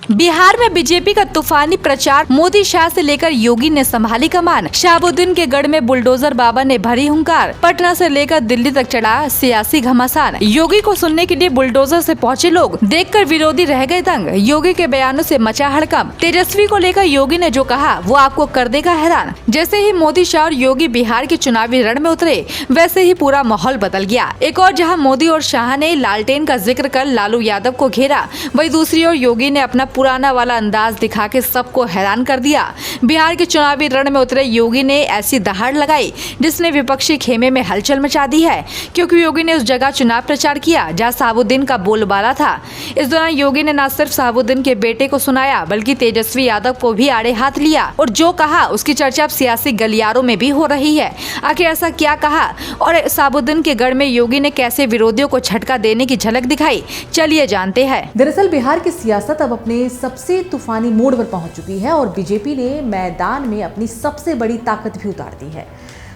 बिहार में बीजेपी का तूफानी प्रचार, मोदी शाह से लेकर योगी ने संभाली कमान। शहाबुद्दीन के गढ़ में बुलडोजर बाबा ने भरी हुंकार, पटना से लेकर दिल्ली तक चढ़ा सियासी घमासान। योगी को सुनने के लिए बुलडोजर से पहुंचे लोग, देखकर विरोधी रह गए दंग। योगी के बयानों से मचा हड़कंप। तेजस्वी को लेकर योगी ने जो कहा वो आपको कर देगा हैरान। जैसे ही मोदी, शाह और योगी बिहार के चुनावी रण में उतरे, वैसे ही पूरा माहौल बदल गया। एक और जहां मोदी और शाह ने लालटेन का जिक्र कर लालू यादव को घेरा, वहीं दूसरी ओर योगी ने अपना पुराना वाला अंदाज दिखा के सबको हैरान कर दिया। बिहार के चुनावी रण में उतरे योगी ने ऐसी दहाड़ लगाई जिसने विपक्षी खेमे में हलचल मचा दी है, क्योंकि योगी ने उस जगह चुनाव प्रचार किया जहां शहाबुद्दीन का बोलबाला था। इस दौरान योगी ने न सिर्फ शहाबुद्दीन के बेटे को सुनाया, बल्कि तेजस्वी यादव को भी आड़े हाथ लिया और जो कहा उसकी चर्चा अब सियासी गलियारों में भी हो रही है। आखिर ऐसा क्या कहा और शहाबुद्दीन के गढ़ में योगी ने कैसे विरोधियों को झटका देने की झलक दिखाई, चलिए जानते हैं। दरअसल बिहार की सियासत अब अपने सबसे तूफानी मोड़ पर पहुंच चुकी है और बीजेपी ने मैदान में अपनी सबसे बड़ी ताकत भी उतार दी है।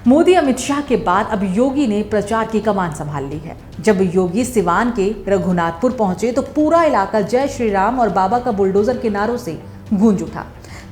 मोदी, अमित शाह के बाद अब योगी ने प्रचार की कमान संभाल ली है। जब योगी सिवान के रघुनाथपुर पहुंचे तो पूरा इलाका जय श्री राम और बाबा का बुलडोजर के नारों से गूंज उठा।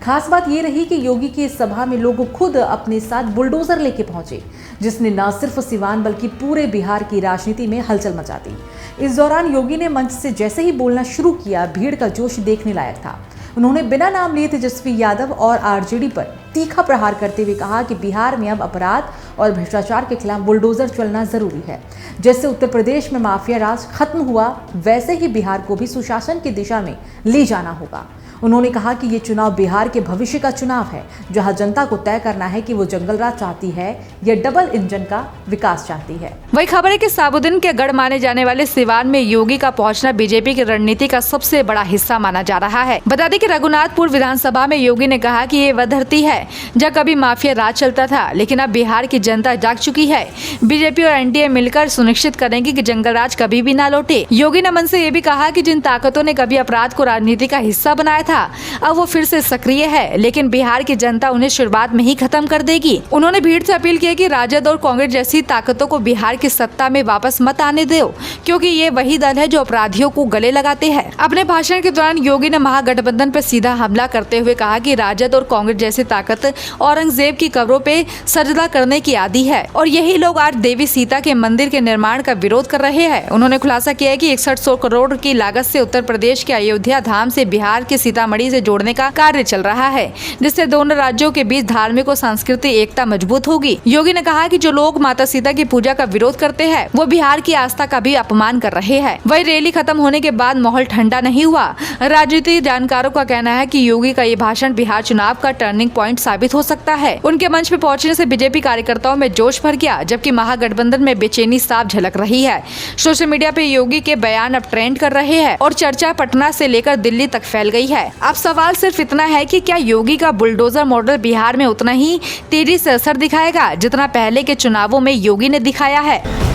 खास बात ये रही कि योगी की इस सभा में लोग खुद अपने साथ बुलडोजर लेके पहुंचे, जिसने न सिर्फ सिवान बल्कि पूरे बिहार की राजनीति में हलचल मचा दी। इस दौरान योगी ने मंच से जैसे ही बोलना शुरू किया, भीड़ का जोश देखने लायक था। उन्होंने बिना नाम लिए तेजस्वी यादव और आरजेडी पर तीखा प्रहार करते हुए कहा कि बिहार में अब अपराध और भ्रष्टाचार के खिलाफ बुलडोजर चलना जरूरी है। जैसे उत्तर प्रदेश में माफिया राज खत्म हुआ, वैसे ही बिहार को भी सुशासन की दिशा में ले जाना होगा। उन्होंने कहा कि ये चुनाव बिहार के भविष्य का चुनाव है, जहां जनता को तय करना है कि वो जंगल राज चाहती है या डबल इंजन का विकास चाहती है। वही खबर है कि शहाबुद्दीन के गढ़ माने जाने वाले सिवान में योगी का पहुंचना बीजेपी की रणनीति का सबसे बड़ा हिस्सा माना जा रहा है। बता दें कि रघुनाथपुर विधानसभा में योगी ने कहा कि ये वह धरती है जहाँ कभी माफिया राज चलता था, लेकिन अब बिहार की जनता जाग चुकी है। बीजेपी और एनडीए मिलकर सुनिश्चित करेंगे कि जंगल राज कभी भी ना लौटे। योगी ने मन से ये भी कहा कि जिन ताकतों ने कभी अपराध को राजनीति का हिस्सा बनाया था, अब वो फिर से सक्रिय है, लेकिन बिहार की जनता उन्हें शुरुआत में ही खत्म कर देगी। उन्होंने भीड़ से अपील की कि राजद और कांग्रेस जैसी ताकतों को बिहार की सत्ता में वापस मत आने दो, क्योंकि ये वही दल है जो अपराधियों को गले लगाते हैं। अपने भाषण के दौरान योगी ने महागठबंधन पर सीधा हमला करते हुए कहा कि राजद और कांग्रेस जैसी ताकत औरंगजेब की कब्रों पे सजदा करने की आदी है और यही लोग आज देवी सीता के मंदिर के निर्माण का विरोध कर रहे हैं। उन्होंने खुलासा किया कि 6100 करोड़ की लागत से उत्तर प्रदेश के अयोध्या धाम से बिहार के सीतामढ़ी से जोड़ने का कार्य चल रहा है, जिससे दोनों राज्यों के बीच धार्मिक और सांस्कृतिक एकता मजबूत होगी। योगी ने कहा कि जो लोग माता सीता की पूजा का विरोध करते हैं, वो बिहार की आस्था का भी अपमान कर रहे हैं। वही रैली खत्म होने के बाद माहौल ठंडा नहीं हुआ। राजनीतिक जानकारों का कहना है कि योगी का ये भाषण बिहार चुनाव का टर्निंग पॉइंट साबित हो सकता है। उनके मंच पे पहुंचने से बीजेपी कार्यकर्ताओं में जोश भर गया, जबकि महागठबंधन में बेचैनी साफ झलक रही है। सोशल मीडिया पे योगी के बयान अब ट्रेंड कर रहे हैं और चर्चा पटना से लेकर दिल्ली तक फैल गई है। अब सवाल सिर्फ इतना है कि क्या योगी का बुलडोजर मॉडल बिहार में उतना ही तेजी से असर दिखाएगा जितना पहले के चुनावों में योगी ने दिखाया है।